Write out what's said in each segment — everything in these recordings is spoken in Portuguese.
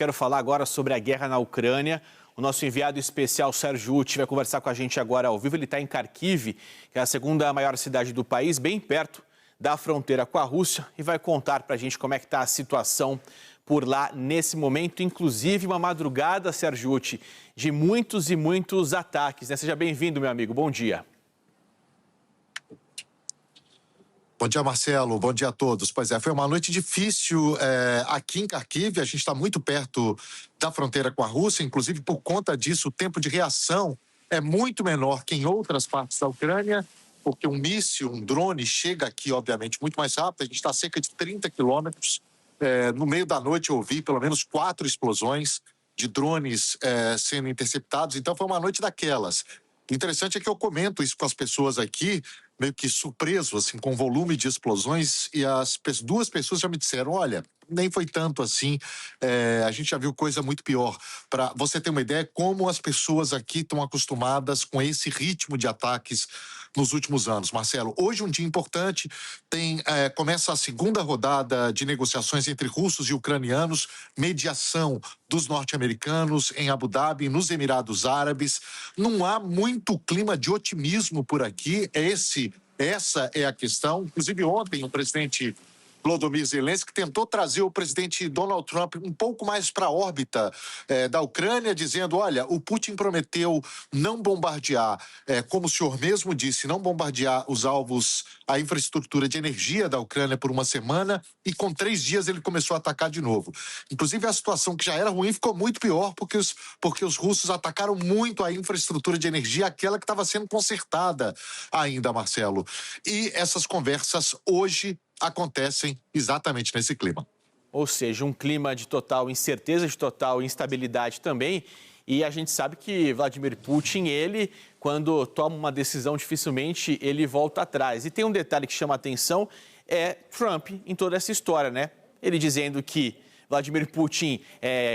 Quero falar agora sobre a guerra na Ucrânia. O nosso enviado especial, Sérgio Uti, vai conversar com a gente agora ao vivo. Ele está em Kharkiv, que é a segunda maior cidade do país, bem perto da fronteira com a Rússia, e vai contar para a gente como é que está a situação por lá nesse momento. Inclusive, uma madrugada, Sérgio Uti, de muitos e muitos ataques, né? Seja bem-vindo, meu amigo. Bom dia. Bom dia, Marcelo. Bom dia a todos. Pois é, foi uma noite difícil aqui em Kharkiv. A gente está muito perto da fronteira com a Rússia. Inclusive, por conta disso, o tempo de reação é muito menor que em outras partes da Ucrânia, porque um míssil, um drone, chega aqui, obviamente, muito mais rápido. A gente está a cerca de 30 quilômetros. No meio da noite, eu ouvi pelo menos 4 explosões de drones sendo interceptados. Então, foi uma noite daquelas. O interessante é que eu comento isso com as pessoas aqui, meio que surpreso, assim, com o volume de explosões, e as duas pessoas já me disseram, olha, nem foi tanto assim, a gente já viu coisa muito pior. Para você ter uma ideia, como as pessoas aqui estão acostumadas com esse ritmo de ataques nos últimos anos. Marcelo, hoje um dia importante, começa a segunda rodada de negociações entre russos e ucranianos, mediação dos norte-americanos em Abu Dhabi, nos Emirados Árabes. Não há muito clima de otimismo por aqui, essa é a questão. Inclusive ontem o presidente Volodymyr Zelensky tentou trazer o presidente Donald Trump um pouco mais para a órbita da Ucrânia, dizendo, olha, o Putin prometeu não bombardear, como o senhor mesmo disse, não bombardear os alvos, a infraestrutura de energia da Ucrânia por uma semana, e com 3 dias ele começou a atacar de novo. Inclusive a situação que já era ruim ficou muito pior, porque os russos atacaram muito a infraestrutura de energia, aquela que estava sendo consertada ainda, Marcelo. E essas conversas hoje acontecem exatamente nesse clima. Ou seja, um clima de total incerteza, de total instabilidade também. E a gente sabe que Vladimir Putin, ele, quando toma uma decisão, dificilmente ele volta atrás. E tem um detalhe que chama a atenção, é Trump em toda essa história, né? Ele dizendo que Vladimir Putin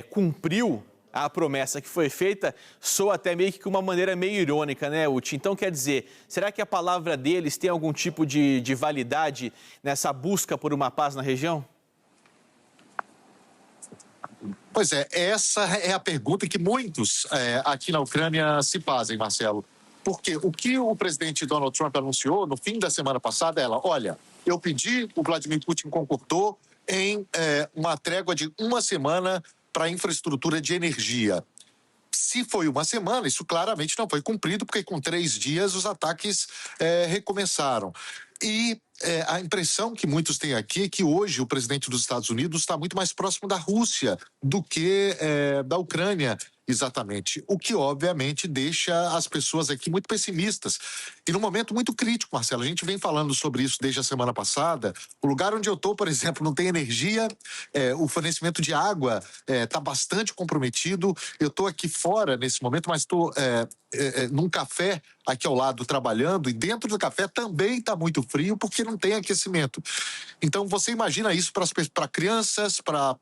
cumpriu a promessa que foi feita, soa até meio que de uma maneira meio irônica, né, Uti? Então, quer dizer, será que a palavra deles tem algum tipo de validade nessa busca por uma paz na região? Pois é, essa é a pergunta que muitos aqui na Ucrânia se fazem, Marcelo. Porque o que o presidente Donald Trump anunciou no fim da semana passada é, olha, eu pedi, o Vladimir Putin concordou em uma trégua de 1 semana para a infraestrutura de energia. Se foi 1 semana, isso claramente não foi cumprido, porque com 3 dias os ataques recomeçaram. E a impressão que muitos têm aqui é que hoje o presidente dos Estados Unidos está muito mais próximo da Rússia do que da Ucrânia, exatamente. O que, obviamente, deixa as pessoas aqui muito pessimistas. E num momento muito crítico, Marcelo, a gente vem falando sobre isso desde a semana passada. O lugar onde eu estou, por exemplo, não tem energia, o fornecimento de água está bastante comprometido. Eu estou aqui fora nesse momento, mas estou num café aqui ao lado trabalhando, e dentro do café também está muito frio, porque não tem aquecimento. Então, você imagina isso para crianças, para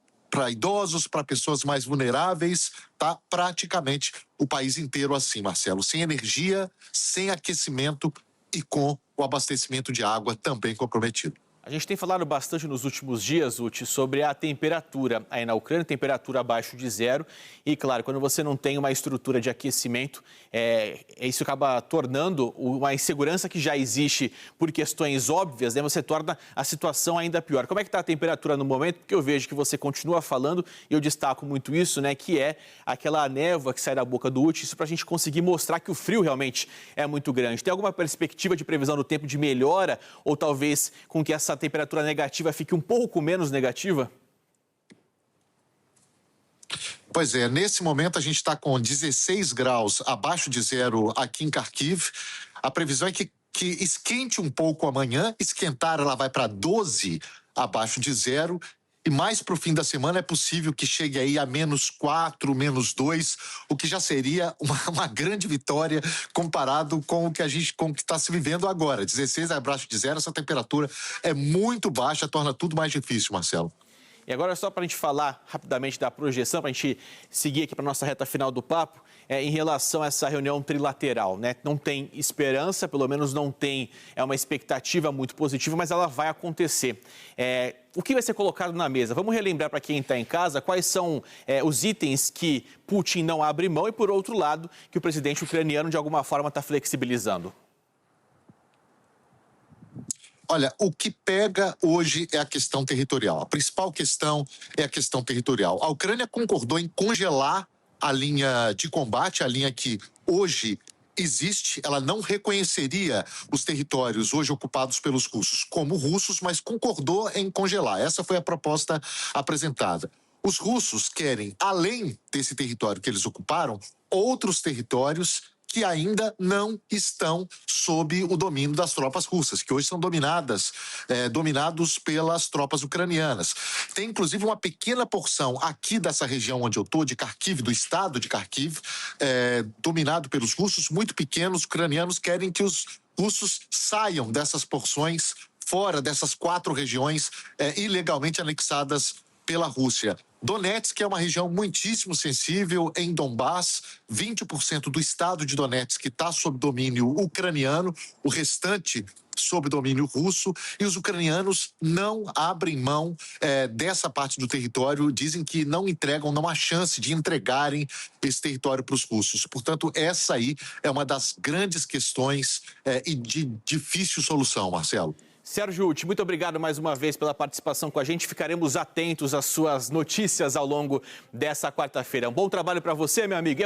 idosos, para pessoas mais vulneráveis, tá praticamente o país inteiro assim, Marcelo, sem energia, sem aquecimento e com o abastecimento de água também comprometido. A gente tem falado bastante nos últimos dias, Uti, sobre a temperatura aí na Ucrânia, temperatura abaixo de 0. E, claro, quando você não tem uma estrutura de aquecimento, isso acaba tornando uma insegurança que já existe por questões óbvias, né? Você torna a situação ainda pior. Como é que está a temperatura no momento? Porque eu vejo que você continua falando, e eu destaco muito isso, né? Que é aquela névoa que sai da boca do Uti, isso para a gente conseguir mostrar que o frio realmente é muito grande. Tem alguma perspectiva de previsão do tempo de melhora, ou talvez com que essa temperatura negativa fique um pouco menos negativa? Pois é, nesse momento a gente está com 16 graus abaixo de 0 aqui em Kharkiv. A previsão é que esquente um pouco amanhã, esquentar ela vai para 12 abaixo de 0. E mais para o fim da semana é possível que chegue aí a -4, -2, o que já seria uma grande vitória comparado com o que está se vivendo agora. 16 abaixo de 0, essa temperatura é muito baixa, torna tudo mais difícil, Marcelo. E agora, só para a gente falar rapidamente da projeção, para a gente seguir aqui para a nossa reta final do papo, em relação a essa reunião trilateral, né? Não tem esperança, pelo menos não tem uma expectativa muito positiva, mas ela vai acontecer. O que vai ser colocado na mesa? Vamos relembrar para quem está em casa quais são os itens que Putin não abre mão e, por outro lado, que o presidente ucraniano, de alguma forma, está flexibilizando. Olha, o que pega hoje é a questão territorial. A principal questão é a questão territorial. A Ucrânia concordou em congelar a linha de combate, a linha que hoje existe. Ela não reconheceria os territórios hoje ocupados pelos russos como russos, mas concordou em congelar. Essa foi a proposta apresentada. Os russos querem, além desse território que eles ocuparam, outros territórios que ainda não estão sob o domínio das tropas russas, que hoje são dominados pelas tropas ucranianas. Tem, inclusive, uma pequena porção aqui dessa região onde eu estou, de Kharkiv, do estado de Kharkiv, dominado pelos russos, muito pequenos. Os ucranianos querem que os russos saiam dessas porções, fora dessas 4 regiões ilegalmente anexadas pela Rússia. Donetsk é uma região muitíssimo sensível em Donbás, 20% do estado de Donetsk está sob domínio ucraniano, o restante sob domínio russo, e os ucranianos não abrem mão dessa parte do território, dizem que não há chance de entregarem esse território para os russos. Portanto, essa aí é uma das grandes questões e de difícil solução, Marcelo. Sérgio Utti, muito obrigado mais uma vez pela participação com a gente. Ficaremos atentos às suas notícias ao longo dessa quarta-feira. Um bom trabalho para você, meu amigo.